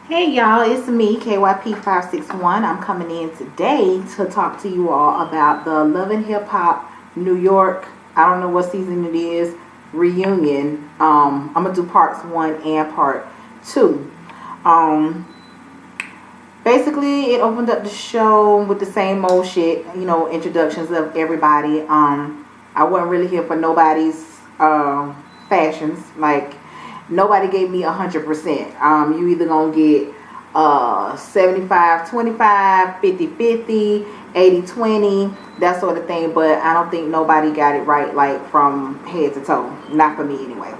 Hey y'all, it's me, KYP561. I'm coming in today to talk to you all about the Love and Hip Hop New York, I don't know what season it is, reunion. I'm going to do parts 1 and part 2. Basically, it opened up the show with the same old shit, you know, introductions of everybody. I wasn't really here for nobody's fashions. Like, nobody gave me 100%. You either gonna get 75-25, 50-50, 80-20, that sort of thing. But I don't think nobody got it right, like from head to toe. Not for me anyway.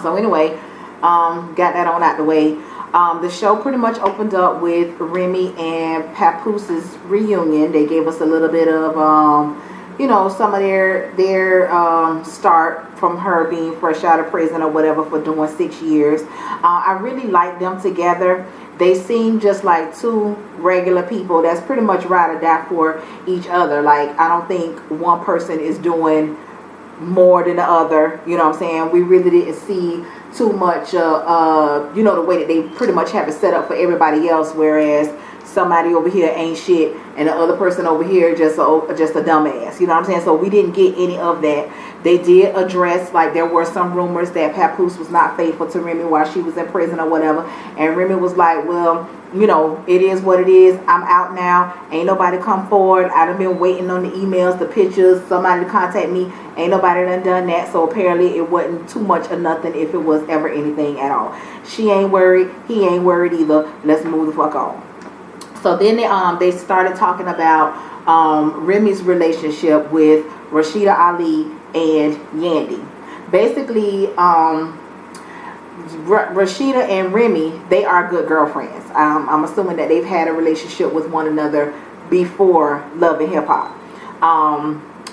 So anyway, got that on out the way. The show pretty much opened up with Remy and Papoose's reunion. They gave us a little bit of you know, some of their start from her being fresh out of prison or whatever for doing 6 years. I really like them together. They seem just like two regular people that's pretty much ride or die for each other. Like, I don't think one person is doing more than the other, you know what I'm saying? We really didn't see too much you know, the way that they pretty much have it set up for everybody else, whereas somebody over here ain't shit and the other person over here just a dumbass, you know what I'm saying? So we didn't get any of that. They did address, like, there were some rumors that Papoose was not faithful to Remy while she was in prison or whatever, and Remy was like, well, you know, it is what it is. I'm out now. Ain't nobody come forward. I done been waiting on the emails, the pictures, somebody to contact me. Ain't nobody done that. So apparently it wasn't too much of nothing if it was ever anything at all. She ain't worried. He ain't worried either. Let's move the fuck on. So then they started talking about Remy's relationship with Rasheeda Ali and Yandy. Basically, Rasheeda and Remy, they are good girlfriends. I'm assuming that they've had a relationship with one another before Love and Hip Hop.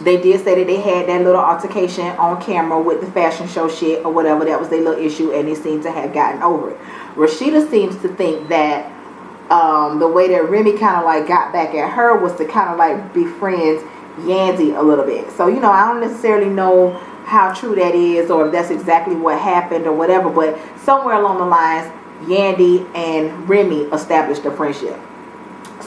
They did say that they had that little altercation on camera with the fashion show shit or whatever. That was their little issue, and they seem to have gotten over it. Rasheeda seems to think that the way that Remy kind of like got back at her was to kind of like befriend Yandy a little bit. So, you know, I don't necessarily know how true that is or if that's exactly what happened or whatever, but somewhere along the lines, Yandy and Remy established a friendship.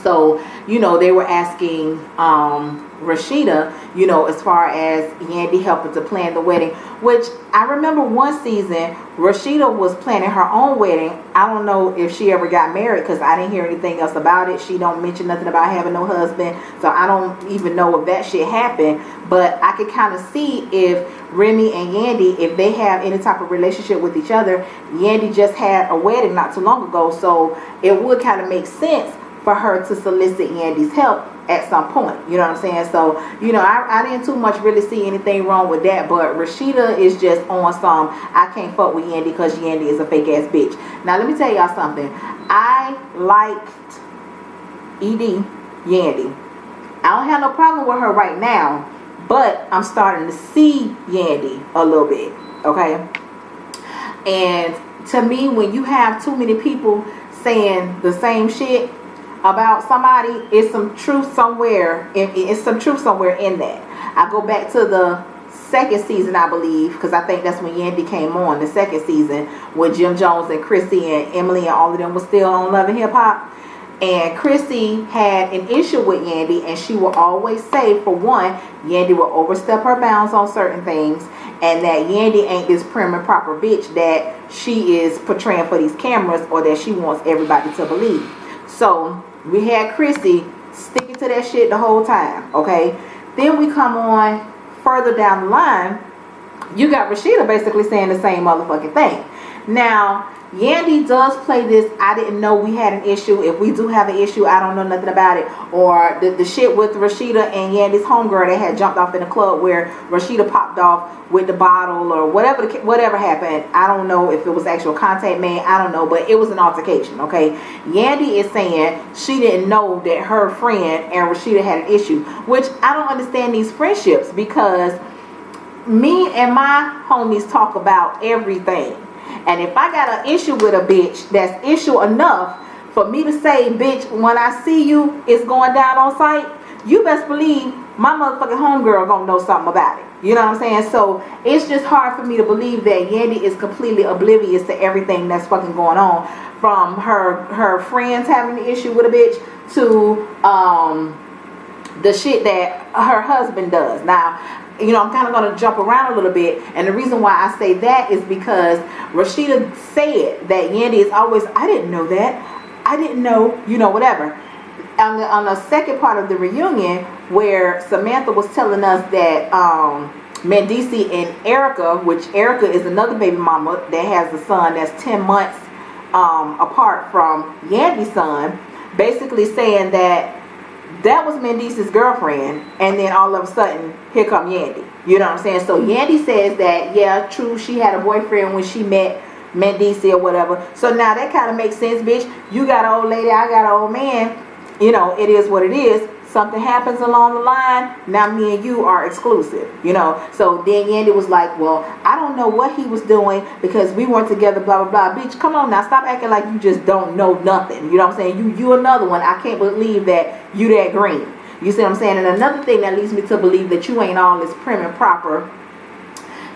So, you know, they were asking Rasheeda, you know, as far as Yandy helping to plan the wedding, which I remember one season Rasheeda was planning her own wedding. I don't know if she ever got married because I didn't hear anything else about it. She don't mention nothing about having no husband, so I don't even know if that shit happened. But I could kind of see if Remy and Yandy, if they have any type of relationship with each other. Yandy just had a wedding not too long ago, so it would kind of make sense for her to solicit Yandy's help at some point, you know what I'm saying? So, you know, I didn't too much really see anything wrong with that, but Rasheeda is just on some, I can't fuck with Yandy because Yandy is a fake ass bitch. Now, let me tell y'all something. I liked Yandy. I don't have no problem with her right now, but I'm starting to see Yandy a little bit, okay? And to me, when you have too many people saying the same shit about somebody, it's some truth somewhere. It's some truth somewhere in that. I go back to the second season, I believe, because I think that's when Yandy came on, the second season, when Jim Jones and Chrissy and Emily and all of them was still on Love and Hip Hop. And Chrissy had an issue with Yandy, and she will always say, for one, Yandy will overstep her bounds on certain things, and that Yandy ain't this prim and proper bitch that she is portraying for these cameras or that she wants everybody to believe. So we had Chrissy sticking to that shit the whole time, okay? Then we come on further down the line, you got Rasheeda basically saying the same motherfucking thing. Now, Yandy does play this, I didn't know we had an issue. If we do have an issue, I don't know nothing about it. Or the shit with Rasheeda and Yandy's homegirl, they had jumped off in a club where Rasheeda popped off with the bottle or whatever happened. I don't know if it was actual contact made, I don't know, but it was an altercation, okay? Yandy is saying she didn't know that her friend and Rasheeda had an issue, which I don't understand these friendships, because me and my homies talk about everything. And if I got an issue with a bitch that's issue enough for me to say, bitch, when I see you, it's going down on sight, you best believe my motherfucking homegirl gonna know something about it. You know what I'm saying? So it's just hard for me to believe that Yandy is completely oblivious to everything that's fucking going on, from her friends having the issue with a bitch to the shit that her husband does. Now, you know, I'm kind of going to jump around a little bit, and the reason why I say that is because Rasheeda said that Yandy is always, I didn't know that, I didn't know, you know, whatever. On the second part of the reunion, where Samantha was telling us that Mendeecees and Erica, which Erica is another baby mama that has a son that's 10 months apart from Yandy's son, basically saying that was Mendeecees' girlfriend, and then all of a sudden, here come Yandy. You know what I'm saying? So Yandy says that, yeah, true, she had a boyfriend when she met Mendeecees or whatever. So now that kind of makes sense, bitch. You got an old lady, I got an old man. You know, it is what it is. Something happens along the line, now me and you are exclusive, you know. So then Yandy was like, well, I don't know what he was doing because we weren't together, blah, blah, blah. Bitch, come on now, stop acting like you just don't know nothing. You know what I'm saying? You another one. I can't believe that you that green. You see what I'm saying? And another thing that leads me to believe that you ain't all this prim and proper.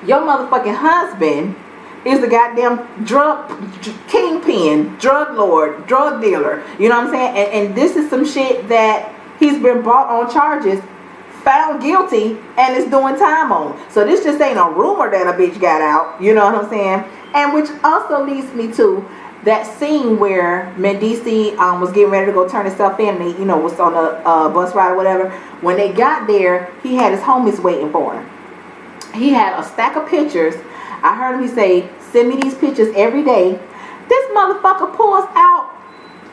Your motherfucking husband is the goddamn drug kingpin, drug lord, drug dealer. You know what I'm saying? And this is some shit that he's been brought on charges, found guilty, and is doing time on. So this just ain't a rumor that a bitch got out. You know what I'm saying? And which also leads me to that scene where Mendeecees was getting ready to go turn himself in. And he, you know, was on a bus ride or whatever. When they got there, he had his homies waiting for him. He had a stack of pictures. I heard him say, send me these pictures every day. This motherfucker pulls out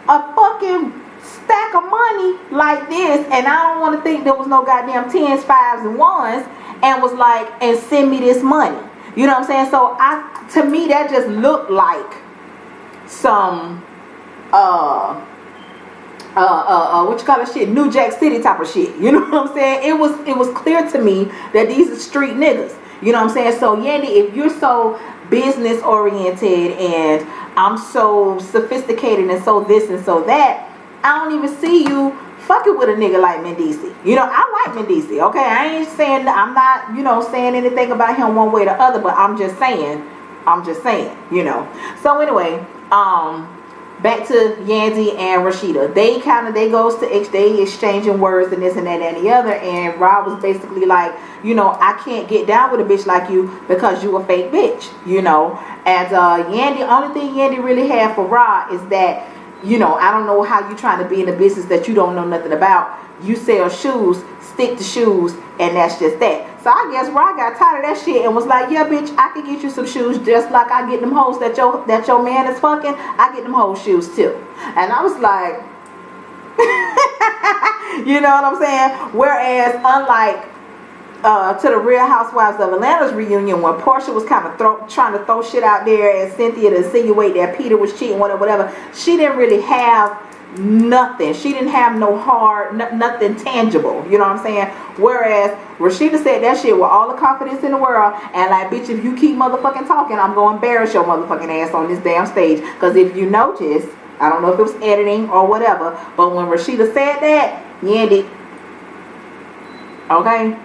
a fucking stack of money like this, and I don't want to think there was no goddamn 10s, 5s, and 1s, and was like, and send me this money. You know what I'm saying? So to me that just looked like some what you call it, shit, New Jack City type of shit. You know what I'm saying? It was clear to me that these are street niggas. You know what I'm saying? So Yandy, if you're so business oriented and I'm so sophisticated and so this and so that, I don't even see you fucking with a nigga like Mendeecees. You know, I like Mendeecees, okay? I ain't saying, I'm not, you know, saying anything about him one way or the other, but I'm just saying, you know. So anyway, back to Yandy and Rasheeda. They exchanging words and this and that and the other, and Rob was basically like, you know, I can't get down with a bitch like you because you a fake bitch, you know. And Yandy, only thing Yandy really had for Rob is that, you know, I don't know how you trying to be in a business that you don't know nothing about. You sell shoes, stick to shoes, and that's just that. So I guess Rod got tired of that shit and was like, yeah, bitch, I can get you some shoes just like I get them hoes that your man is fucking. I get them hoes shoes too. And I was like, you know what I'm saying? Whereas unlike to the Real Housewives of Atlanta's reunion, when Portia was kind of trying to throw shit out there and Cynthia to insinuate that Peter was cheating, whatever, she didn't really have nothing. She didn't have no hard, nothing tangible. You know what I'm saying? Whereas Rasheeda said that shit with all the confidence in the world, and like, bitch, if you keep motherfucking talking, I'm gonna embarrass your motherfucking ass on this damn stage. Because if you notice, I don't know if it was editing or whatever, but when Rasheeda said that, Yandy, okay.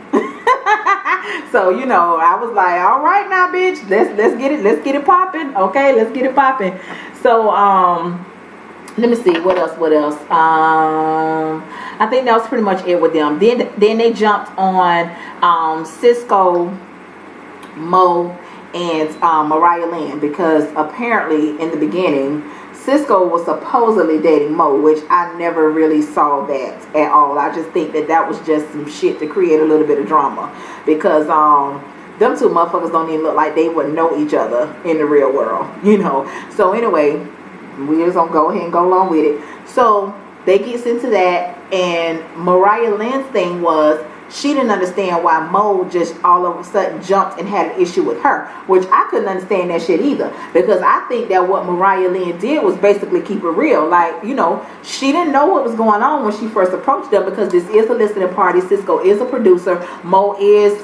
So, you know, I was like, all right now, bitch, let's get it popping. Okay, let's get it popping. So let me see what else. I think that was pretty much it with them. Then they jumped on Cisco, Mo, and Mariah Lynn, because apparently in the beginning Cisco was supposedly dating Mo, which I never really saw that at all. I just think that was just some shit to create a little bit of drama, because them two motherfuckers don't even look like they would know each other in the real world, you know. So anyway, we just gonna go ahead and go along with it. So they gets into that, and Mariah Lynn's thing was she didn't understand why Mo just all of a sudden jumped and had an issue with her, which I couldn't understand that shit either, because I think that what Mariah Lynn did was basically keep it real. Like, you know, she didn't know what was going on when she first approached them, because this is a listening party. Cisco is a producer, Mo is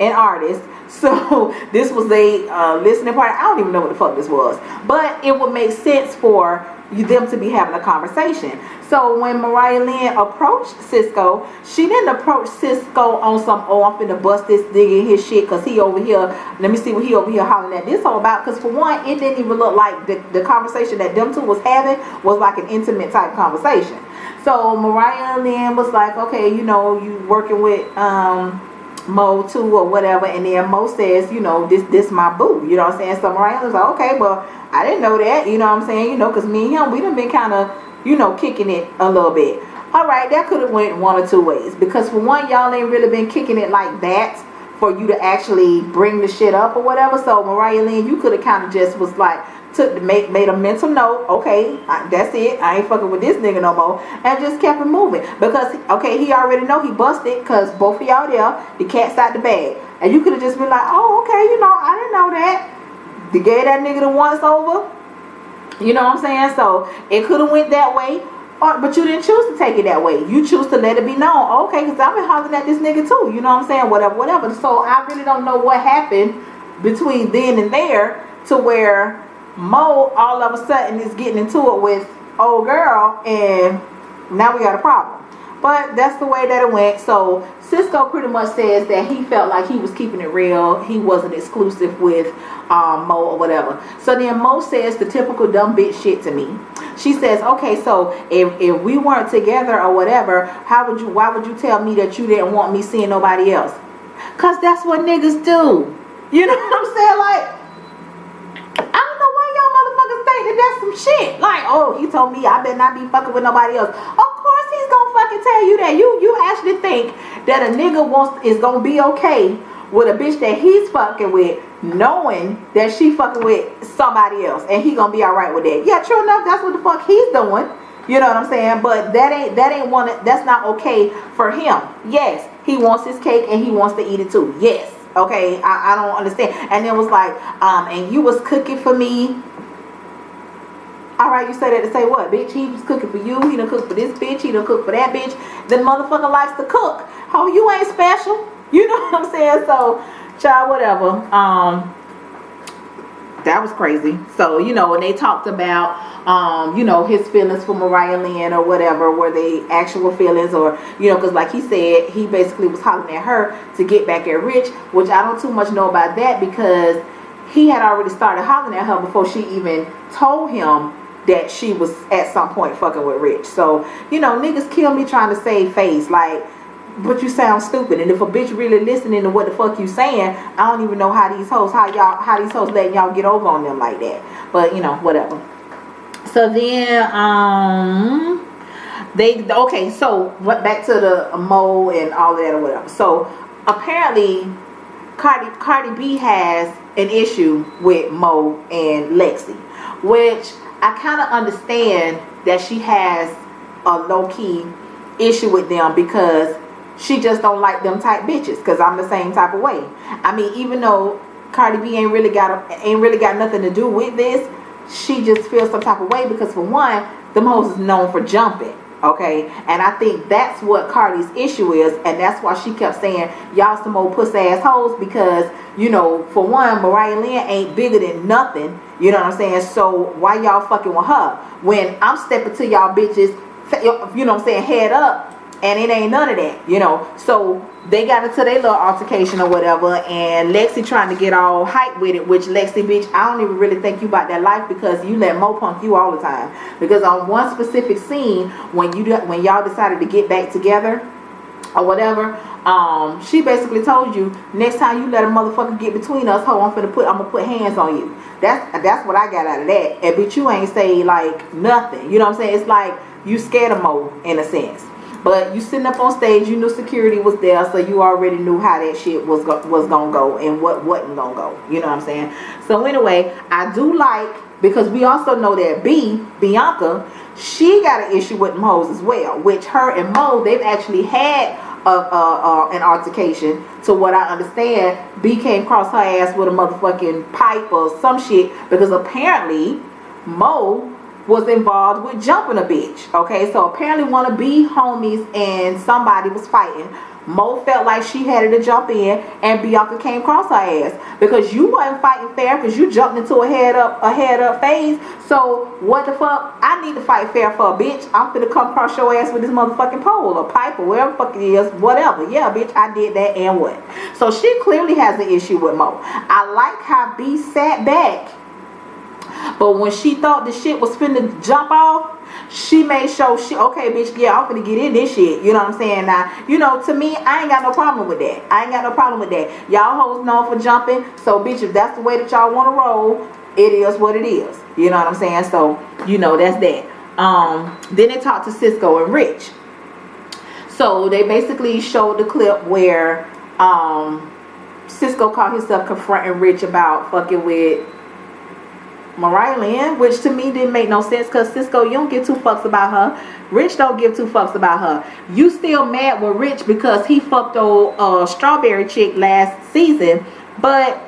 an artist. So this was a listening party. I don't even know what the fuck this was, but it would make sense for them to be having a conversation. So when Mariah Lynn approached Cisco, she didn't approach Cisco on some, oh, I'm finna bust this nigga in his shit because he over here, let me see what he over here hollering at this all about. Because for one, it didn't even look like the conversation that them two was having was like an intimate type conversation. So Mariah Lynn was like, okay, you know, you working with Mo too or whatever, and then Mo says, you know, this my boo, you know what I'm saying? So Mariah was like, okay, well, I didn't know that, you know what I'm saying, you know, because me and him, we done been kind of, you know, kicking it a little bit. All right, that could have went one or two ways, because for one, y'all ain't really been kicking it like that for you to actually bring the shit up or whatever. So Mariah Lynn, you could have kind of just was like, made a mental note, okay, that's it, I ain't fucking with this nigga no more, and just kept it moving. Because, okay, he already know he busted, because both of y'all there, the cat's out the bag. And you could have just been like, oh, okay, you know, I didn't know that. They gave that nigga the once over, you know what I'm saying? So it could have went that way, but you didn't choose to take it that way. You choose to let it be known, okay, because I've been hollering at this nigga too, you know what I'm saying? Whatever. So I really don't know what happened between then and there to where Mo all of a sudden is getting into it with old girl, and now we got a problem. But that's the way that it went. So Cisco pretty much says that he felt like he was keeping it real. He wasn't exclusive with Mo or whatever. So then Mo says the typical dumb bitch shit to me. She says, okay, so if we weren't together or whatever, why would you tell me that you didn't want me seeing nobody else? Cause that's what niggas do. You know what I'm saying? Like, I don't know why y'all motherfuckers think that that's some shit. Like, oh, he told me I better not be fucking with nobody else. Of course he's gonna fucking tell you that. You actually think that a nigga is gonna be okay with a bitch that he's fucking with, knowing that she fucking with somebody else, and he gonna be alright with that. Yeah, true enough, that's what the fuck he's doing. You know what I'm saying? But that's not okay for him. Yes, he wants his cake and he wants to eat it too. Yes. Okay, I don't understand. And it was like, and you was cooking for me. Alright, you say that to say what, bitch? He was cooking for you. He done cook for this bitch. He done cook for that bitch. The motherfucker likes to cook. Oh, you ain't special. You know what I'm saying? So, child, whatever. That was crazy. So, you know, when they talked about you know, his feelings for Mariah Lynn or whatever, were they actual feelings, or, you know, because like he said, he basically was hollering at her to get back at Rich, which I don't too much know about that, because he had already started hollering at her before she even told him that she was at some point fucking with Rich. So, you know, niggas kill me trying to save face, like, but you sound stupid. And if a bitch really listening to what the fuck you saying, I don't even know how these hoes letting y'all get over on them like that. But, you know, whatever. So then so went back to the Mo and all of that or whatever. So apparently Cardi B has an issue with Mo and Lexi, which I kind of understand that she has a low-key issue with them, because she just don't like them type bitches, because I'm the same type of way. I mean, even though Cardi B ain't really got nothing to do with this, she just feels some type of way, because for one, them hoes is known for jumping, okay? And I think that's what Cardi's issue is, and that's why she kept saying y'all some old puss ass hoes, because, you know, for one, Mariah Lynn ain't bigger than nothing, you know what I'm saying? So why y'all fucking with her when I'm stepping to y'all bitches, you know what I'm saying, head up, and it ain't none of that, you know? So they got into their little altercation or whatever, and Lexi trying to get all hype with it, which Lexi, bitch, I don't even really think you about that life, because you let Mo punk you all the time. Because on one specific scene, when y'all decided to get back together or whatever, she basically told you, next time you let a motherfucker get between us, ho, I'm gonna put hands on you. That's what I got out of that. And bitch, you ain't say like nothing, you know what I'm saying? It's like you scared of Mo in a sense. But you sitting up on stage, you knew security was there, so you already knew how that shit was gonna go and what wasn't gonna go. You know what I'm saying? So anyway, I do like, because we also know that Bianca, she got an issue with them hoes as well, which her and Mo, they've actually had an altercation. To what I understand, B came across her ass with a motherfucking pipe or some shit, because apparently Mo was involved with jumping a bitch. Okay, so apparently one of B homies and somebody was fighting. Mo felt like she had to jump in, and Bianca came across her ass because you wasn't fighting fair because you jumped into a head up phase. So what the fuck? I need to fight fair for a bitch. I'm finna come across your ass with this motherfucking pole or pipe or whatever the fuck it is, whatever. Yeah, bitch, I did that and what? So she clearly has an issue with Mo. I like how B sat back, but when she thought the shit was finna jump off, she made sure okay, bitch, yeah, I'm finna get in this shit. You know what I'm saying? Now, you know, to me, I ain't got no problem with that. I ain't got no problem with that. Y'all hoes known for jumping. So, bitch, if that's the way that y'all want to roll, it is what it is. You know what I'm saying? So, you know, that's that. Then they talked to Cisco and Rich. So, they basically showed the clip where Cisco caught himself confronting Rich about fucking with Mariah Lynn, which to me didn't make no sense because Cisco, you don't give two fucks about her. Rich don't give two fucks about her. You still mad with Rich because he fucked old Strawberry chick last season, but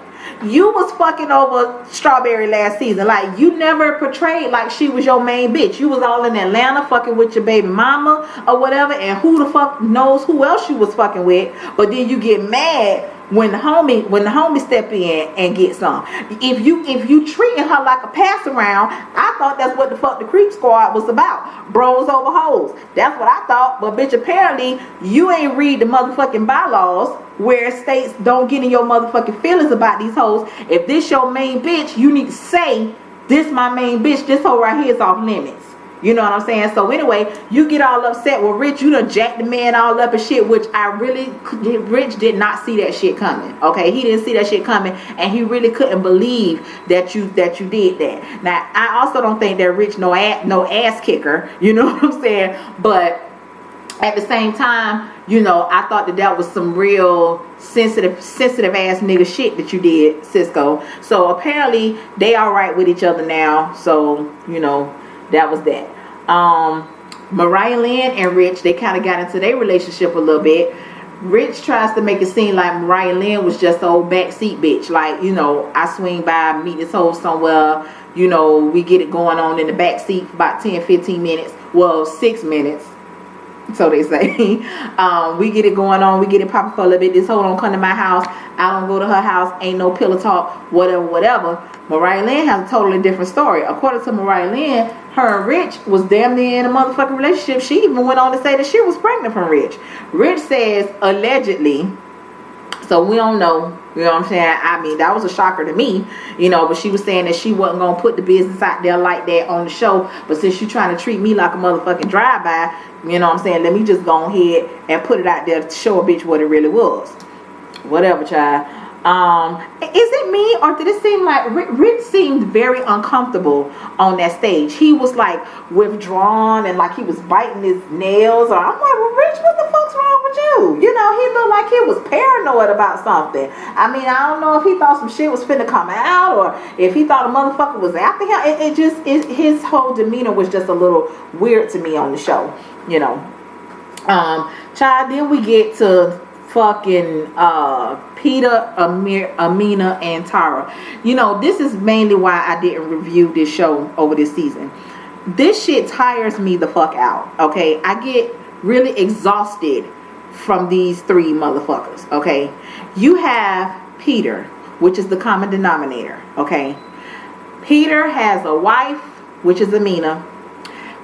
you was fucking over Strawberry last season. Like, you never portrayed like she was your main bitch. You was all in Atlanta fucking with your baby mama or whatever, and who the fuck knows who else you was fucking with. But then you get mad when the homie step in and get some. If you treating her like a pass around, I thought that's what the fuck the Creep Squad was about. Bros over hoes. That's what I thought. But bitch, apparently you ain't read the motherfucking bylaws where it states don't get in your motherfucking feelings about these hoes. If this your main bitch, you need to say, this my main bitch, this hoe right here is off limits. You know what I'm saying? So anyway, you get all upset with Rich. You done jacked the man all up and shit, which Rich did not see that shit coming. Okay, he didn't see that shit coming, and he really couldn't believe that you did that. Now, I also don't think that Rich no ass kicker. You know what I'm saying? But at the same time, you know, I thought that was some real sensitive ass nigga shit that you did, Cisco. So apparently they all right with each other now. So, you know, that was that. Mariah Lynn and Rich, they kind of got into their relationship a little bit. Rich tries to make it seem like Mariah Lynn was just an old backseat bitch. Like, you know, I swing by, meet this hoe somewhere, you know, we get it going on in the backseat for about 10-15 minutes. Well, 6 minutes. So they say. We get it going on, we get it popping for a little bit. This hoe don't come to my house, I don't go to her house, ain't no pillow talk, whatever. Mariah Lynn has a totally different story. According to Mariah Lynn, her and Rich was damn near in a motherfucking relationship. She even went on to say that she was pregnant from Rich. Rich says allegedly, so we don't know. You know what I'm saying? I mean, that was a shocker to me, you know, but she was saying that she wasn't going to put the business out there like that on the show. But since you trying to treat me like a motherfucking drive-by, you know what I'm saying, let me just go ahead and put it out there to show a bitch what it really was. Whatever, child. Is it me, or did it seem like Rich seemed very uncomfortable on that stage? He was like withdrawn and like he was biting his nails, or I'm like, well, Rich, what the fuck's wrong with you? You know, he looked like he was paranoid about something. I mean, I don't know if he thought some shit was finna come out, or if he thought a motherfucker was after him. His whole demeanor was just a little weird to me on the show, you know. Child, then we get to fucking Peter, Amina, and Tara. You know, this is mainly why I didn't review this show over this season. This shit tires me the fuck out. Okay, I get really exhausted from these three motherfuckers. Okay, you have Peter, which is the common denominator. Okay, Peter has a wife, which is Amina.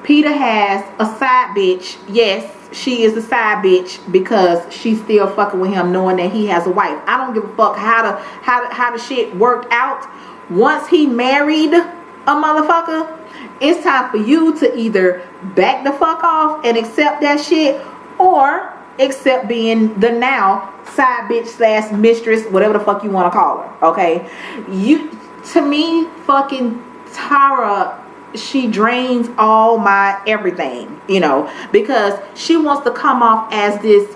Peter has a side bitch. Yes, she is a side bitch because she's still fucking with him, knowing that he has a wife. I don't give a fuck how the shit worked out. Once he married a motherfucker, it's time for you to either back the fuck off and accept that shit, or accept being the now side bitch slash mistress, whatever the fuck you want to call her. Okay, to me, fucking Tara, she drains all my everything, you know, because she wants to come off as this,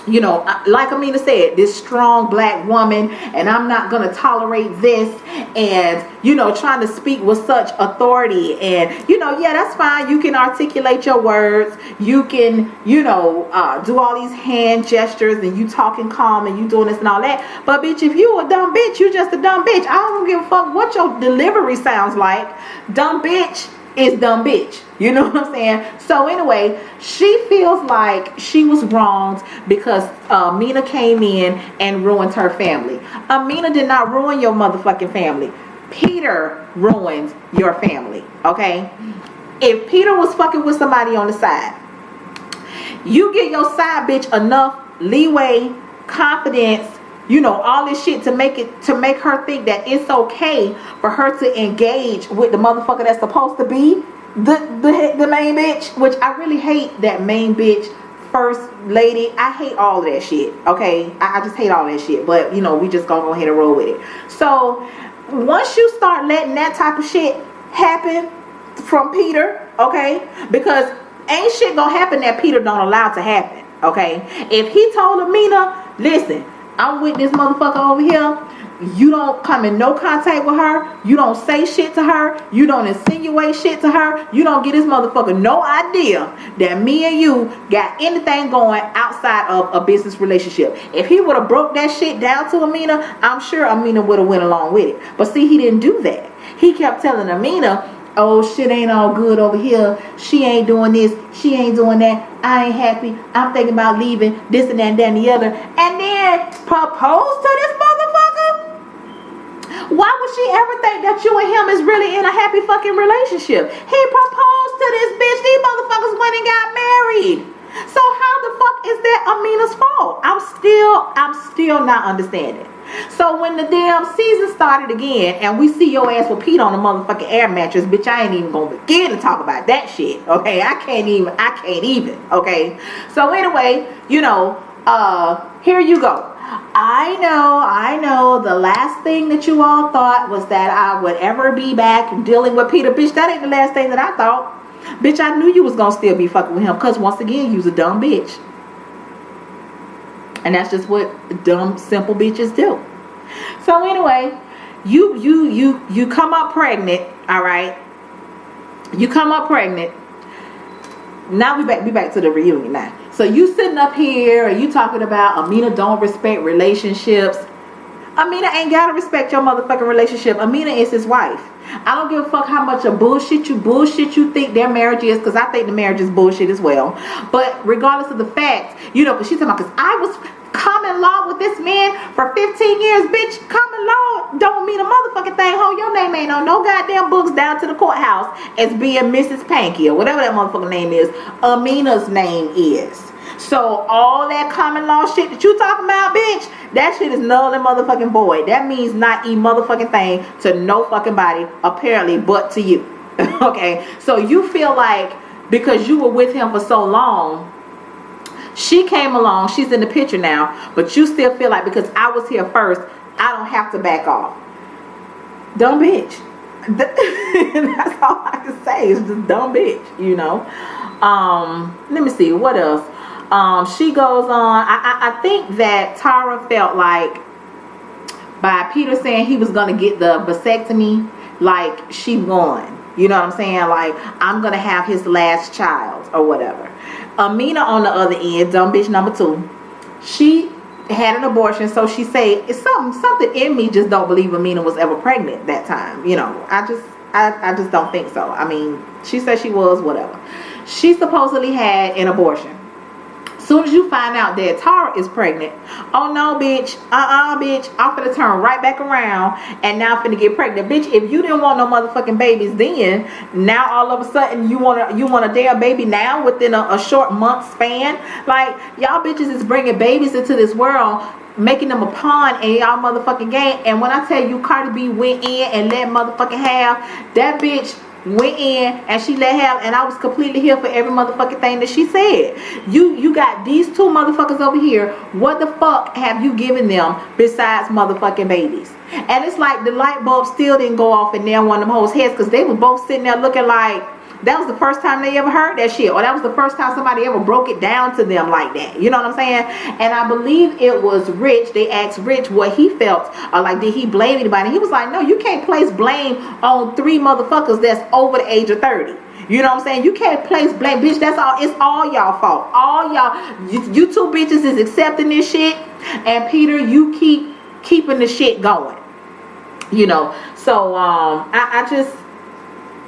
you know, like Amina said, this strong black woman, and I'm not gonna tolerate this, and, you know, trying to speak with such authority. And, you know, yeah, that's fine, you can articulate your words, you can, you know, do all these hand gestures, and you talking calm, and you doing this and all that. But bitch, if you a dumb bitch, you just a dumb bitch. I don't give a fuck what your delivery sounds like. Dumb bitch, is dumb bitch. You know what I'm saying? So anyway, she feels like she was wronged because Amina came in and ruined her family. Amina did not ruin your motherfucking family. Peter ruined your family, okay? If Peter was fucking with somebody on the side, you give your side bitch enough leeway, confidence, you know, all this shit to make her think that it's okay for her to engage with the motherfucker that's supposed to be the main bitch, which I really hate that main bitch, first lady. I hate all of that shit, okay? I just hate all that shit, but you know, we just gonna go ahead and roll with it. So once you start letting that type of shit happen from Peter, okay, because ain't shit gonna happen that Peter don't allow to happen, okay? If he told Amina, listen, I'm with this motherfucker over here, you don't come in no contact with her, you don't say shit to her, you don't insinuate shit to her, you don't get this motherfucker no idea that me and you got anything going outside of a business relationship. If he would have broke that shit down to Amina, I'm sure Amina would have went along with it. But see, he didn't do that. He kept telling Amina, oh, shit ain't all good over here, she ain't doing this, she ain't doing that, I ain't happy, I'm thinking about leaving, this and that and that and the other, and then propose to this motherfucker? Why would she ever think that you and him is really in a happy fucking relationship? He proposed to this bitch, these motherfuckers went and got married. So how the fuck is that Amina's fault? I'm still not understanding. So when the damn season started again and we see your ass with Pete on the motherfucking air mattress, bitch, I ain't even gonna begin to talk about that shit, okay? I can't even, okay? So anyway, you know, here you go. I know the last thing that you all thought was that I would ever be back dealing with Peter. Bitch, that ain't the last thing that I thought. Bitch, I knew you was gonna still be fucking with him because once again, you's a dumb bitch. And that's just what dumb, simple bitches do. So anyway, you come up pregnant, all right? You come up pregnant. Now we back to the reunion now. So you sitting up here and you talking about Amina don't respect relationships. Amina ain't gotta respect your motherfucking relationship. Amina is his wife. I don't give a fuck how much of bullshit you think their marriage is, because I think the marriage is bullshit as well. But regardless of the fact, you know, because she's talking about, because I was common law with this man for 15 years, bitch. Common law don't mean a motherfucking thing. Ho, your name ain't on no goddamn books down to the courthouse as being Mrs. Panky or whatever that motherfucking name is. Amina's name is. So all that common law shit that you talking about, bitch, that shit is null and motherfucking void. That means not a motherfucking thing to no fucking body, apparently, but to you. Okay, so you feel like because you were with him for so long, she came along, she's in the picture now, but you still feel like because I was here first, I don't have to back off. Dumb bitch. That's all I can say. It's just dumb bitch, you know. Let me see, what else? She goes on, I think that Tara felt like by Peter saying he was going to get the vasectomy, like she won. You know what I'm saying? Like, I'm going to have his last child or whatever. Amina on the other end, dumb bitch number 2, she had an abortion, so she say it's something in me just don't believe Amina was ever pregnant that time. You know, I just don't think so. I mean, she said she was, whatever. She supposedly had an abortion. Soon as you find out that Tara is pregnant, oh no, bitch, bitch, I'm finna turn right back around and now I'm finna get pregnant. Bitch, if you didn't want no motherfucking babies then, now all of a sudden you want a damn baby now within a short month span? Like, y'all bitches is bringing babies into this world, making them a pawn in y'all motherfucking game. And when I tell you Cardi B went in and let motherfucking have, that bitch went in and she let have, and I was completely here for every motherfucking thing that she said. You got these 2 motherfuckers over here. What the fuck have you given them besides motherfucking babies? And it's like the light bulb still didn't go off in there one of them hoes' heads, because they were both sitting there looking like that was the first time they ever heard that shit, or that was the first time somebody ever broke it down to them like that. You know what I'm saying? And I believe it was Rich. They asked Rich what he felt, or like, did he blame anybody? He was like, no, you can't place blame on 3 motherfuckers that's over the age of 30. You know what I'm saying? You can't place blame, bitch. That's all. It's all y'all fault. All y'all. You 2 bitches is accepting this shit, and Peter, you keeping the shit going. You know. So I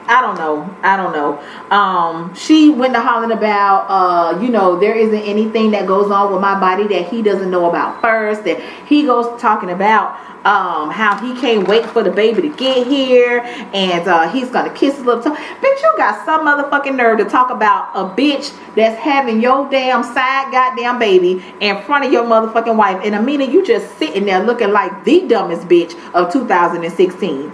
I don't know. She went to hollering about, you know, there isn't anything that goes on with my body that he doesn't know about first. And he goes talking about how he can't wait for the baby to get here, and he's gonna kiss his little toe. Bitch, you got some motherfucking nerve to talk about a bitch that's having your damn side goddamn baby in front of your motherfucking wife. And Amina, you just sitting there looking like the dumbest bitch of 2016.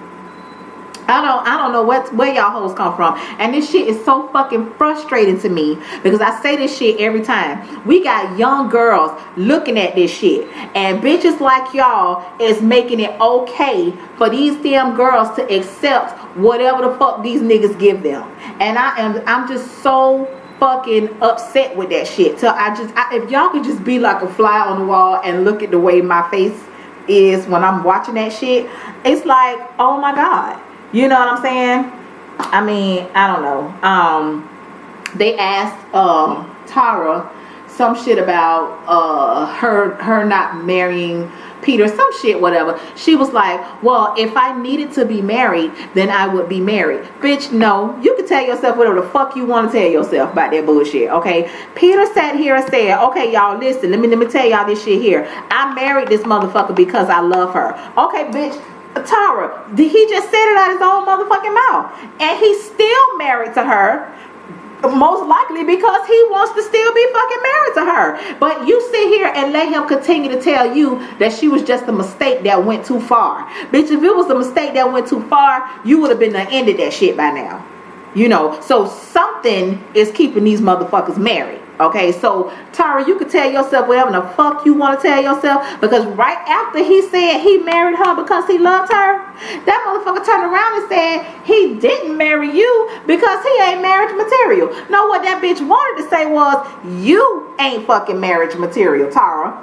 I don't know where y'all hoes come from. And this shit is so fucking frustrating to me, because I say this shit every time. We got young girls looking at this shit, and bitches like y'all is making it okay for these damn girls to accept whatever the fuck these niggas give them. And I'm just so fucking upset with that shit. So if y'all could just be like a fly on the wall and look at the way my face is when I'm watching that shit, it's like, oh my God. You know what I'm saying? I mean, I don't know. They asked Tara some shit about her not marrying Peter, some shit, whatever. She was like, well, if I needed to be married, then I would be married. Bitch, no. You can tell yourself whatever the fuck you want to tell yourself about that bullshit, okay? Peter sat here and said, okay, y'all, listen, let me tell y'all this shit here. I married this motherfucker because I love her. Okay, bitch. Tara, he just said it out his own motherfucking mouth, and he's still married to her, most likely because he wants to still be fucking married to her. But you sit here and let him continue to tell you that she was just a mistake that went too far. Bitch, if it was a mistake that went too far, you would have been done ended that shit by now. You know, so something is keeping these motherfuckers married. Okay, so Tara, you could tell yourself whatever the fuck you want to tell yourself, because right after he said he married her because he loved her, that motherfucker turned around and said he didn't marry you because he ain't marriage material. No, what that bitch wanted to say was, you ain't fucking marriage material, Tara.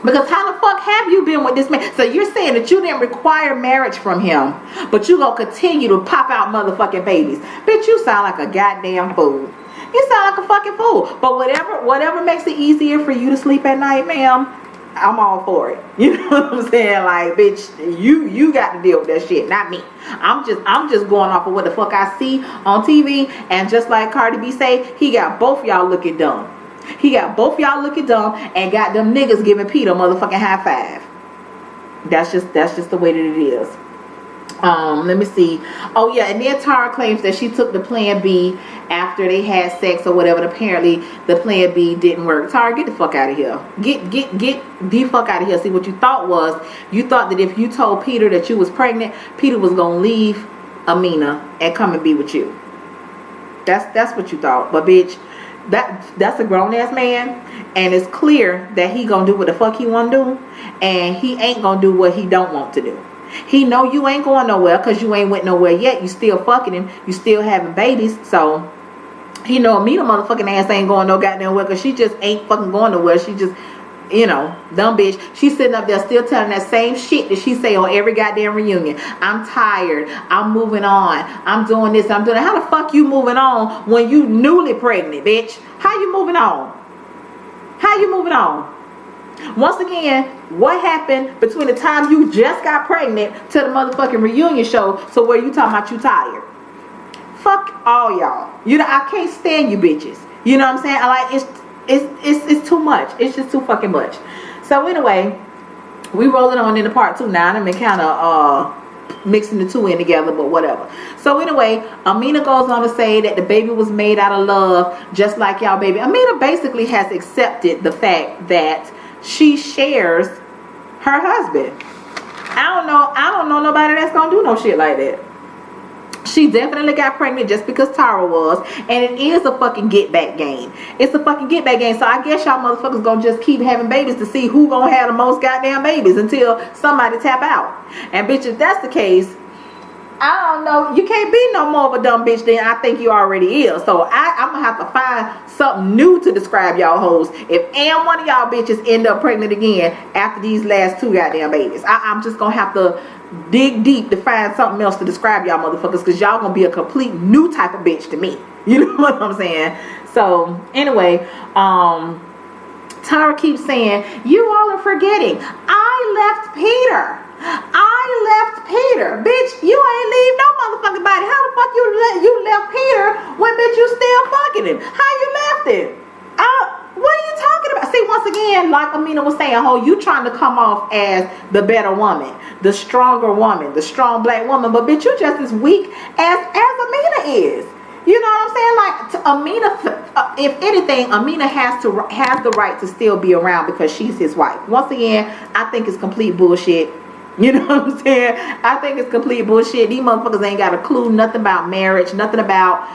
Because how the fuck have you been with this man? So you're saying that you didn't require marriage from him, but you gonna continue to pop out motherfucking babies. Bitch, you sound like a goddamn fool. You sound like a fucking fool. But whatever makes it easier for you to sleep at night, ma'am, I'm all for it. You know what I'm saying? Like, bitch, you got to deal with that shit, not me. I'm just going off of what the fuck I see on TV, and just like Cardi B say, he got both y'all looking dumb. He got both y'all looking dumb, and got them niggas giving Peter a motherfucking high five. That's just the way that it is. Let me see. Oh yeah, and then Tara claims that she took the plan B after they had sex or whatever. Apparently the plan B didn't work. Tara, get the fuck out of here. Get the fuck out of here. See, what you thought was, you thought that if you told Peter that you was pregnant, Peter was gonna leave Amina and come and be with you. That's what you thought. But bitch, that's a grown-ass man, and it's clear that he gonna do what the fuck he wanna do, and he ain't gonna do what he don't want to do. He know you ain't going nowhere because you ain't went nowhere yet. You still fucking him. You still having babies. So he know Amina motherfucking ass ain't going no goddamn where, because she just ain't fucking going nowhere. She just, you know, dumb bitch. She's sitting up there still telling that same shit that she say on every goddamn reunion. I'm tired. I'm moving on. I'm doing this. I'm doing that. How the fuck you moving on when you newly pregnant, bitch? How you moving on? How you moving on? Once again, what happened between the time you just got pregnant to the motherfucking reunion show? So where you talking about you tired? Fuck all y'all. You know, I can't stand you bitches. You know what I'm saying? I like, it's too much. It's just too fucking much. So anyway, we rolling on into part 2 now. I've been kind of mixing the two in together, but whatever. So anyway, Amina goes on to say that the baby was made out of love, just like y'all baby. Amina basically has accepted the fact that she shares her husband. I don't know nobody that's gonna do no shit like that. She definitely got pregnant just because Tara was, and it is a fucking get back game. It's a fucking get back game. So I guess y'all motherfuckers gonna just keep having babies to see who gonna have the most goddamn babies until somebody tap out. And bitch, if that's the case, I don't know, you can't be no more of a dumb bitch than I think you already is. So I'm gonna have to find something new to describe y'all hoes if and one of y'all bitches end up pregnant again after these last 2 goddamn babies. I'm just gonna have to dig deep to find something else to describe y'all motherfuckers, because y'all gonna be a complete new type of bitch to me. You know what I'm saying? So anyway, Tara keeps saying, you all are forgetting, I left Peter. I I left Peter. Bitch, you ain't leave no motherfucking body. How the fuck you left Peter when bitch you still fucking him? How you left him? What are you talking about? See, once again, like Amina was saying, you trying to come off as the better woman, the stronger woman, the strong black woman, but bitch, you just as weak as Amina is. You know what I'm saying? Like Amina, if anything, Amina has the right to still be around because she's his wife. Once again, I think it's complete bullshit. You know what I'm saying? I think it's complete bullshit. These motherfuckers ain't got a clue, nothing about marriage, nothing about,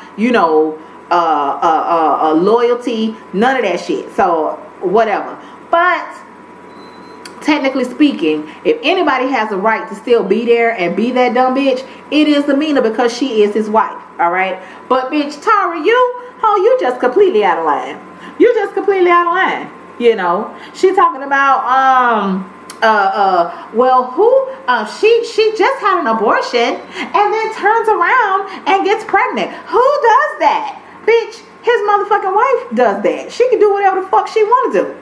loyalty, none of that shit. So whatever. But technically speaking, if anybody has a right to still be there and be that dumb bitch, it is Amina because she is his wife. All right. But bitch, Tara, you just completely out of line. You just completely out of line. You know, she talking about she just had an abortion and then turns around and gets pregnant. Who does that? Bitch, his motherfucking wife does that. She can do whatever the fuck she want to do.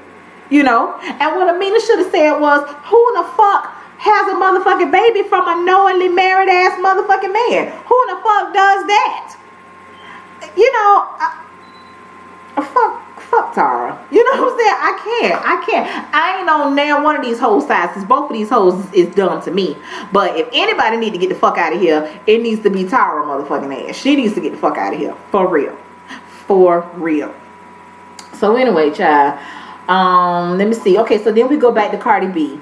You know? And what Amina should have said was, who in the fuck has a motherfucking baby from a knowingly married ass motherfucking man? Who in the fuck does that? You know, fuck Tara. You know what I'm saying? I can't. I ain't on now one of these whole sizes. Both of these hoes is dumb to me. But if anybody need to get the fuck out of here, it needs to be Tara motherfucking ass. She needs to get the fuck out of here. For real. For real. So anyway, child. Let me see. Okay, so then we go back to Cardi B.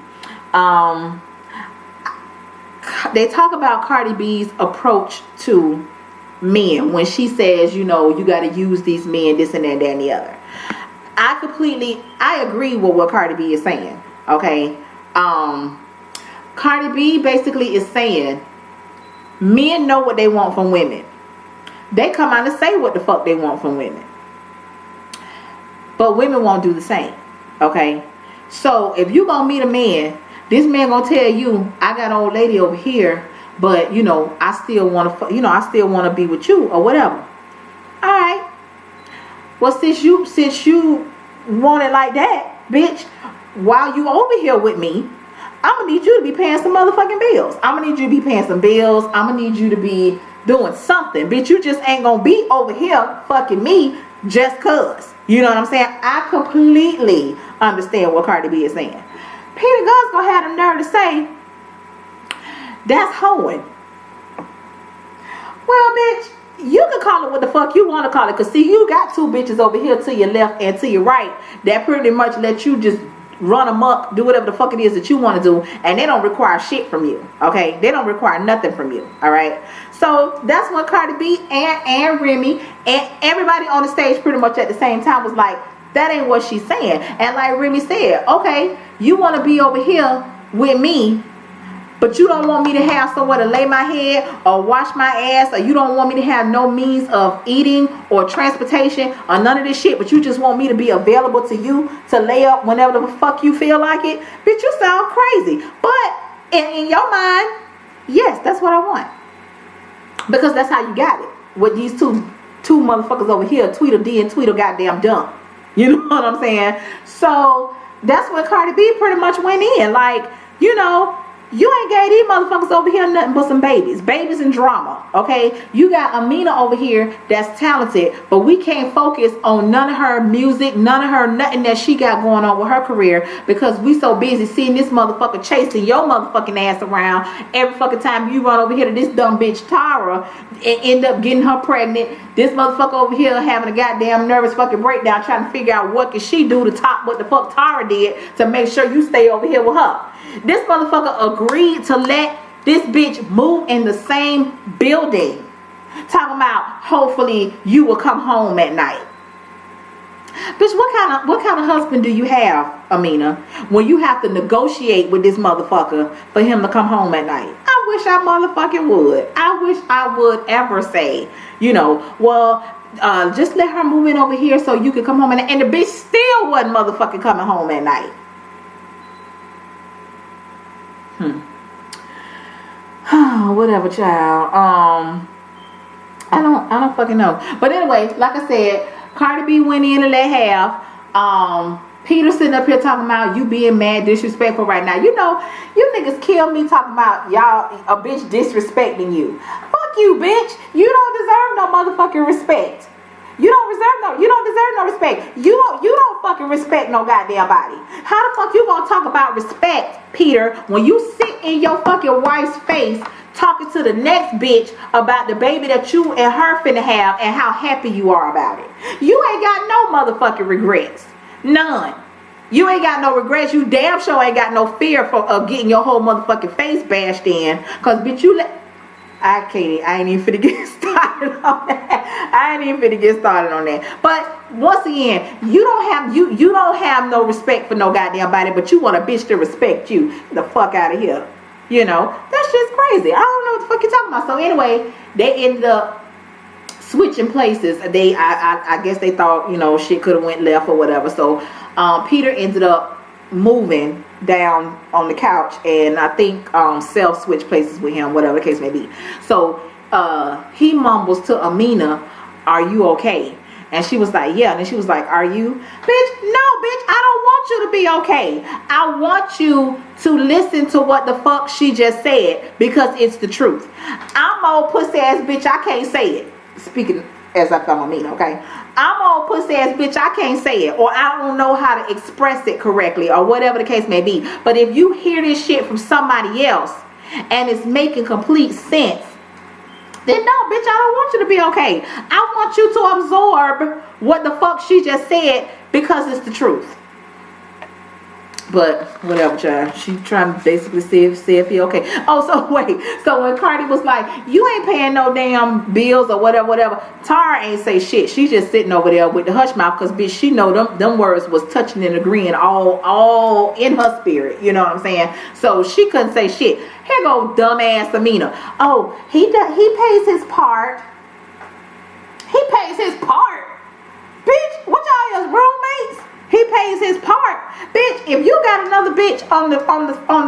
They talk about Cardi B's approach to men when she says, you got to use these men, this and that and the other. I agree with what Cardi B is saying. Okay. Cardi B basically is saying men know what they want from women. They come out and say what the fuck they want from women. But women won't do the same. Okay. So if you gonna meet a man, this man gonna tell you, I got an old lady over here, but I still want to be with you or whatever. All right. Well, since you want it like that, bitch, while you over here with me, I'm gonna need you to be paying some motherfucking bills. I'm gonna need you to be paying some bills. I'm gonna need you to be doing something, bitch. You just ain't gonna be over here fucking me just cause. You know what I'm saying? I completely understand what Cardi B is saying. Peter Gunz gonna have the nerve to say that's hoeing. Well, bitch, you can call it what the fuck you want to call it. Because, see, you got two bitches over here to your left and to your right that pretty much let you just run amok, do whatever the fuck it is that you want to do. And they don't require shit from you. Okay? They don't require nothing from you. All right? So, that's when Cardi B and Remy and everybody on the stage pretty much at the same time was like, that ain't what she's saying. And like Remy said, okay, you want to be over here with me, but you don't want me to have somewhere to lay my head or wash my ass, or you don't want me to have no means of eating or transportation or none of this shit, but you just want me to be available to you to lay up whenever the fuck you feel like it. Bitch, you sound crazy. But in your mind, yes, that's what I want. Because that's how you got it. With these two motherfuckers over here, Tweedledee and Tweedle goddamn dumb. You know what I'm saying? So that's when Cardi B pretty much went in. Like, you ain't gave these motherfuckers over here nothing but some babies and drama. Okay, you got Amina over here that's talented, but we can't focus on none of her music, nothing that she got going on with her career, because we so busy seeing this motherfucker chasing your motherfucking ass around every fucking time you run over here to this dumb bitch Tara and end up getting her pregnant. This motherfucker over here having a goddamn nervous fucking breakdown trying to figure out what can she do to top what the fuck Tara did to make sure you stay over here with her. This motherfucker agreed to let this bitch move in the same building. Talking about hopefully you will come home at night. Bitch, what kind of husband do you have, Amina, when you have to negotiate with this motherfucker for him to come home at night? I wish I motherfucking would. I wish I would ever say, just let her move in over here so you can come home and the bitch still wasn't motherfucking coming home at night. Whatever, child. I don't fucking know. But anyway, like I said, Cardi B went in and let half. Peter sitting up here talking about you being mad disrespectful right now. You know, you niggas kill me talking about y'all a bitch disrespecting you. Fuck you, bitch. You don't deserve no motherfucking respect. You don't deserve no respect. You don't fucking respect no goddamn body. How the fuck you gonna talk about respect, Peter, when you sit in your fucking wife's face talking to the next bitch about the baby that you and her finna have and how happy you are about it? You ain't got no motherfucking regrets. None. You ain't got no regrets. You damn sure ain't got no fear of getting your whole motherfucking face bashed in. Cause bitch, I ain't even finna get started on that. But once again, you don't have no respect for no goddamn body, but you want a bitch to respect you. Get the fuck out of here. You know, that's just crazy. I don't know what the fuck you're talking about. So anyway, they ended up switching places. I guess they thought, you know, shit could have went left or whatever. So Peter ended up moving down on the couch, and I think Self switched places with him, whatever the case may be. So he mumbles to Amina, "Are you okay?" And she was like, "Yeah." And then she was like, "Are you?" Bitch, no, bitch, I don't want you to be okay. I want you to listen to what the fuck she just said, because it's the truth. I'm old pussy ass bitch, I can't say it. Speaking as I thought Amina, okay? I'm old pussy ass bitch, I can't say it, or I don't know how to express it correctly, or whatever the case may be. But if you hear this shit from somebody else and it's making complete sense, then no, bitch, I don't want you to be okay. I want you to absorb what the fuck she just said, because it's the truth. But whatever, child. She trying to basically see if he okay. Oh, so wait. So when Cardi was like, "You ain't paying no damn bills," or whatever, Tara ain't say shit. She just sitting over there with the hush mouth, because bitch, she know them words was touching and agreeing all in her spirit. You know what I'm saying? So she couldn't say shit. Here go dumbass Amina. "Oh, he pays his part. He pays his part. Bitch, what y'all is roommates? He pays his part. Bitch, if you got another bitch on the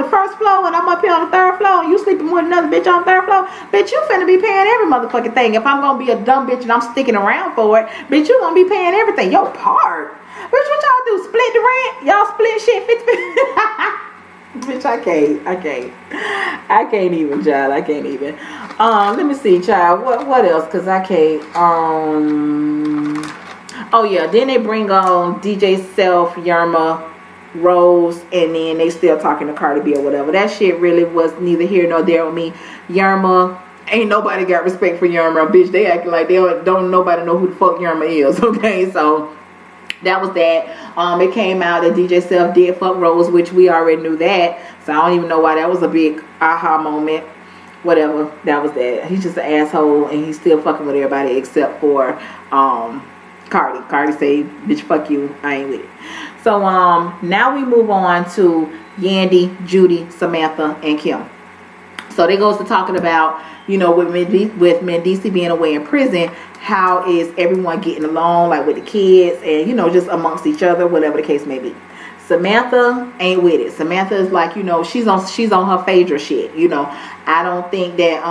first floor and I'm up here on the third floor and you sleeping with another bitch on the third floor, bitch, you finna be paying every motherfucking thing. If I'm gonna be a dumb bitch and I'm sticking around for it, bitch, you gonna be paying everything. Your part. Bitch, what y'all do? Split the rent? Y'all split shit 50-50? Bitch, I can't even, child. I can't even. Let me see, child. What else? Cause I can't. Oh yeah, then they bring on DJ Self, Yerma, Rose, and then they still talking to Cardi B or whatever. That shit really was neither here nor there with me. Yerma, ain't nobody got respect for Yerma, bitch. They acting like they don't nobody know who the fuck Yerma is. Okay, so that was that. It came out that DJ Self did fuck Rose, which we already knew that. So I don't even know why that was a big aha moment. Whatever, that was that. He's just an asshole, and he's still fucking with everybody except for Cardi. Cardi say, "Bitch, fuck you, I ain't with it." So now we move on to Yandy, Judy, Samantha, and Kim. So they goes to talking about, you know, with Mendeecees being away in prison, how is everyone getting along, like with the kids and, you know, just amongst each other, whatever the case may be. Samantha ain't with it. Samantha is like, you know, she's on her Phaedra shit. You know, I don't think that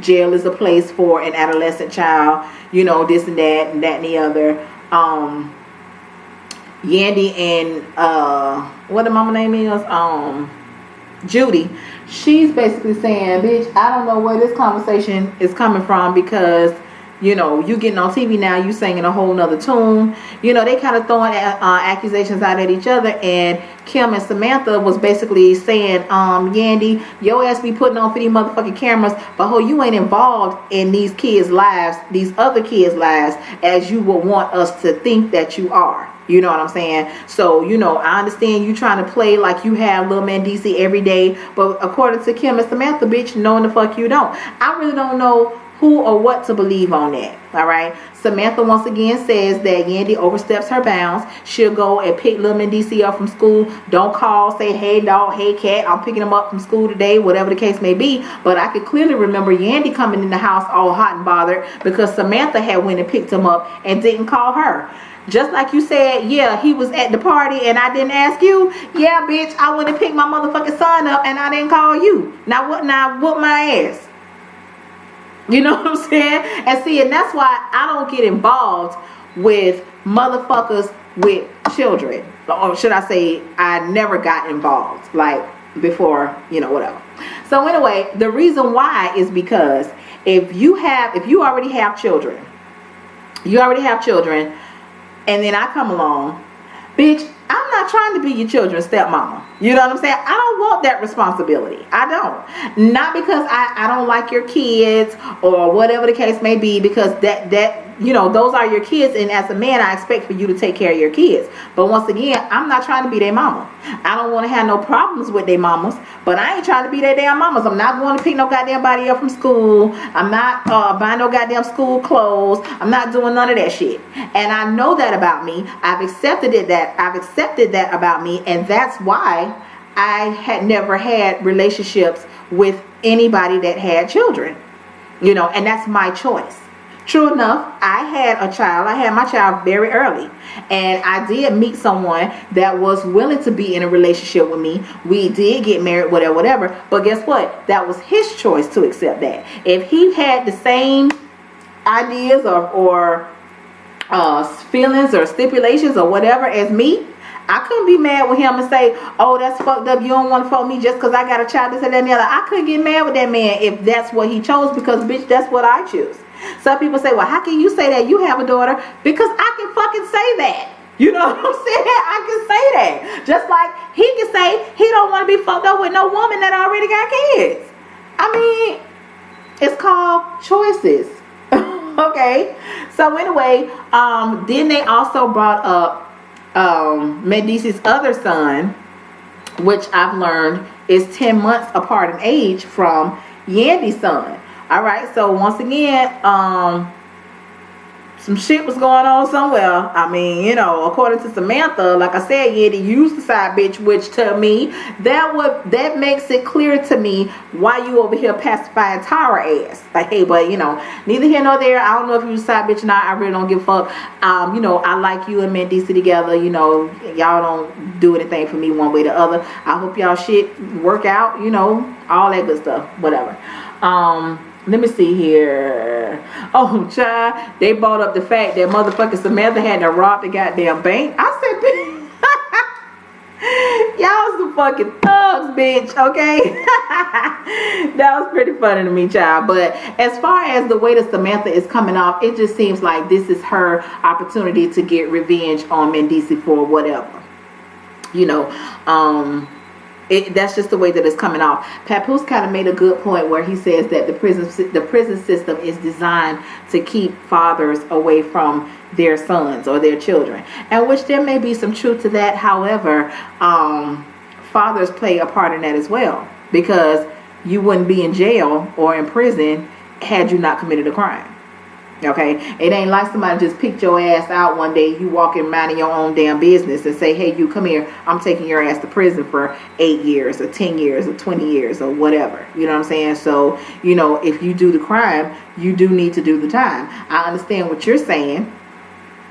jail is a place for an adolescent child, you know, this and that and the other. Yandy and what the mama name is, Judy, she's basically saying, bitch, I don't know where this conversation is coming from, because, you know, you getting on TV now, you singing a whole nother tune. You know, they kind of throwing accusations out at each other, and Kim and Samantha was basically saying, Yandy, your ass be putting on for these motherfucking cameras, but ho, you ain't involved in these kids' lives, these other kids' lives, as you would want us to think that you are. You know what I'm saying? So, you know, I understand you trying to play like you have Lil Mendeecees every day, but according to Kim and Samantha, bitch, knowing the fuck you don't. I really don't know who or what to believe on that. Alright, Samantha once again says that Yandy oversteps her bounds. She'll go and pick Lil Mendeecees up from school. Don't call, say, "Hey dog, hey cat, I'm picking him up from school today," whatever the case may be. But I could clearly remember Yandy coming in the house all hot and bothered because Samantha had went and picked him up and didn't call her. Just like you said, yeah, he was at the party and I didn't ask you. Yeah, bitch, I went and picked my motherfucking son up and I didn't call you. Now whoop my ass. You know what I'm saying? And see, and that's why I don't get involved with motherfuckers with children, or should I say, I never got involved, like before, you know, whatever. So anyway, the reason why is because if you already have children, and then I come along, bitch, I'm not trying to be your children's stepmama. You know what I'm saying? I don't want that responsibility. I don't. Not because I don't like your kids or whatever the case may be, because that you know, those are your kids, and as a man, I expect for you to take care of your kids. But once again, I'm not trying to be their mama. I don't want to have no problems with their mamas, but I ain't trying to be their damn mamas. I'm not going to pick no goddamn body up from school. I'm not buying no goddamn school clothes. I'm not doing none of that shit. And I know that about me. I've accepted that about me, and that's why I had never had relationships with anybody that had children. You know, and that's my choice. True enough, I had my child very early, and I did meet someone that was willing to be in a relationship with me. We did get married, whatever, but guess what? That was his choice to accept that. If he had the same ideas or feelings or stipulations or whatever as me, I couldn't be mad with him and say, oh, that's fucked up, you don't want to fuck me just because I got a child, this and that and the other. I couldn't get mad with that man if that's what he chose, because bitch, that's what I choose. Some people say, well, how can you say that you have a daughter? Because I can fucking say that. You know what I'm saying? I can say that. Just like he can say he don't want to be fucked up with no woman that already got kids. I mean, it's called choices. Okay. So anyway, then they also brought up Mendeecees' other son, which I've learned is 10 months apart in age from Yandy's son. All right, so once again, some shit was going on somewhere. I mean, you know, according to Samantha, like I said, Yandy used the side bitch, which to me, that makes it clear to me why you over here pacifying Tara ass. Like, hey, but you know, neither here nor there. I don't know if you a side bitch or not. I really don't give a fuck. You know, I like you and Mendeecees together. You know, y'all don't do anything for me one way or the other. I hope y'all shit work out. You know, all that good stuff. Whatever. Let me see here. Oh, child, they brought up the fact that motherfucking Samantha had to rob the goddamn bank. I said, y'all some fucking thugs, bitch, okay? That was pretty funny to me, child. But as far as the way that Samantha is coming off, it just seems like this is her opportunity to get revenge on Mendeecees for whatever. You know, that's just the way that it's coming off. Papoose kind of made a good point where he says that the prison system is designed to keep fathers away from their sons or their children, and which there may be some truth to that. However, fathers play a part in that as well, because you wouldn't be in jail or in prison had you not committed a crime. Okay, it ain't like somebody just picked your ass out one day, you walking minding your own damn business and say, hey, you come here, I'm taking your ass to prison for 8 years or 10 years or 20 years or whatever. You know what I'm saying? So, you know, if you do the crime, you do need to do the time. I understand what you're saying.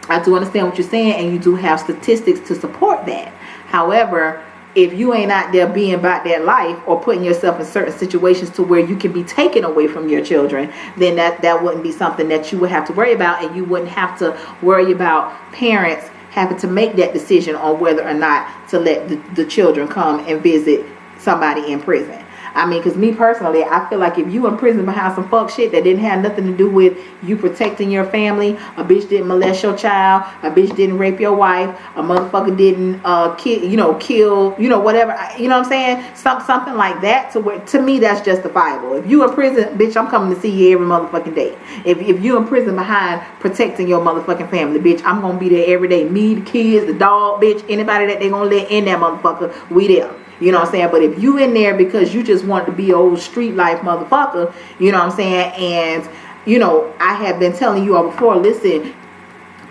I do understand what you're saying, and you do have statistics to support that. However, if you ain't out there being about that life or putting yourself in certain situations to where you can be taken away from your children, then that wouldn't be something that you would have to worry about, and you wouldn't have to worry about parents having to make that decision on whether or not to let the children come and visit somebody in prison. I mean, because me personally, I feel like if you in prison behind some fuck shit that didn't have nothing to do with you protecting your family, a bitch didn't molest your child, a bitch didn't rape your wife, a motherfucker didn't kill, you know, whatever, you know what I'm saying? Something like that, to me, that's justifiable. If you in prison, bitch, I'm coming to see you every motherfucking day. If you in prison behind protecting your motherfucking family, bitch, I'm gonna be there every day. Me, the kids, the dog, bitch, anybody that they gonna let in that motherfucker, we there. You know what I'm saying? But if you in there because you just want to be old street life motherfucker, you know what I'm saying? And, you know, I have been telling you all before, listen,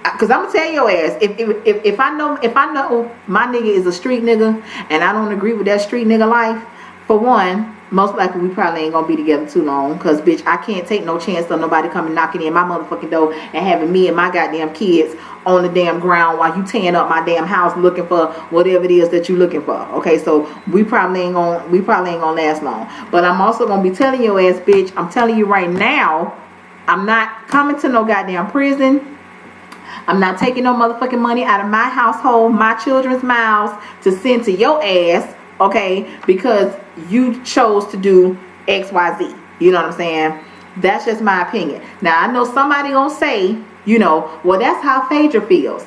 because I'm going to tell your ass, if I know my nigga is a street nigga and I don't agree with that street nigga life, for one, most likely we probably ain't gonna be together too long, because bitch, I can't take no chance of nobody coming knocking in my motherfucking door and having me and my goddamn kids on the damn ground while you tearing up my damn house looking for whatever it is that you looking for. Okay, so we probably ain't gonna last long. But I'm also gonna be telling your ass, bitch, I'm telling you right now, I'm not coming to no goddamn prison. I'm not taking no motherfucking money out of my household, my children's mouths to send to your ass, okay, because you chose to do XYZ. You know what I'm saying? That's just my opinion. Now, I know somebody gonna say, you know, well, that's how Phaedra feels.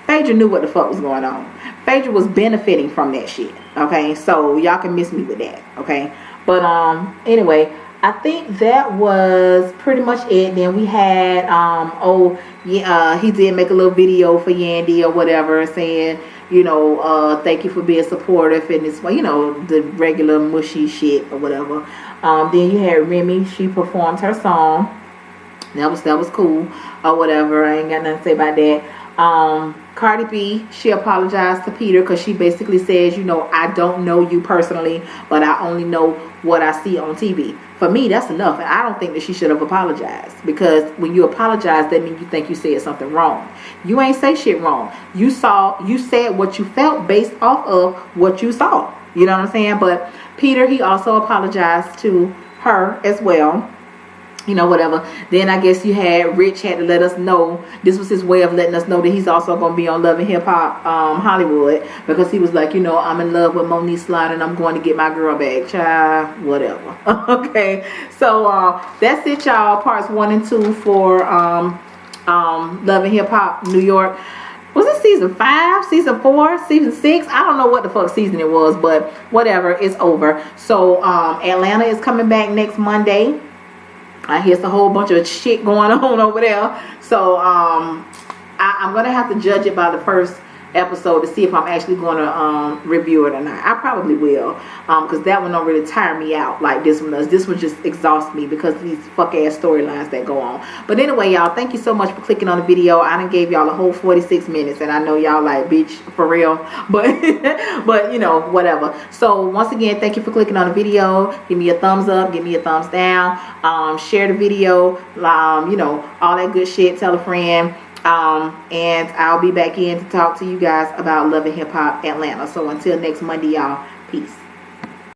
Phaedra knew what the fuck was going on. Phaedra was benefiting from that shit. Okay, so y'all can miss me with that. Okay, but anyway, I think that was pretty much it. Then we had he did make a little video for Yandy or whatever, saying, you know, thank you for being supportive and this, you know, the regular mushy shit or whatever. Then you had Remy. She performed her song. That was cool or whatever. I ain't got nothing to say about that. Cardi B, she apologized to Peter because she basically says, you know, I don't know you personally, but I only know what I see on TV. For me, that's enough. And I don't think that she should have apologized, because when you apologize, that means you think you said something wrong. You ain't say shit wrong. You said what you felt based off of what you saw. You know what I'm saying? But Peter, he also apologized to her as well. You know, whatever. Then I guess you had Rich had to let us know. This was his way of letting us know that he's also going to be on Love and Hip Hop Hollywood, because he was like, you know, I'm in love with Monique Slide and I'm going to get my girl back. Child, whatever. Okay. So that's it, y'all. Parts 1 and 2 for Love and Hip Hop New York. Was it season 5, season 4, season 6? I don't know what the fuck season it was, but whatever. It's over. So Atlanta is coming back next Monday. I hear it's a whole bunch of shit going on over there. So I'm gonna have to judge it by the first episode to see if I'm actually gonna review it or not. I probably will, because that one don't really tire me out like this one does. This one just exhausts me because of these fuck ass storylines that go on. But anyway, y'all, thank you so much for clicking on the video. I done gave y'all a whole 46 minutes, and I know y'all like, bitch, for real, but but you know, whatever. So once again, thank you for clicking on the video. Give me a thumbs up, give me a thumbs down, share the video, you know, all that good shit. Tell a friend. And I'll be back in to talk to you guys about Love and Hip Hop Atlanta. So until next Monday, y'all, peace.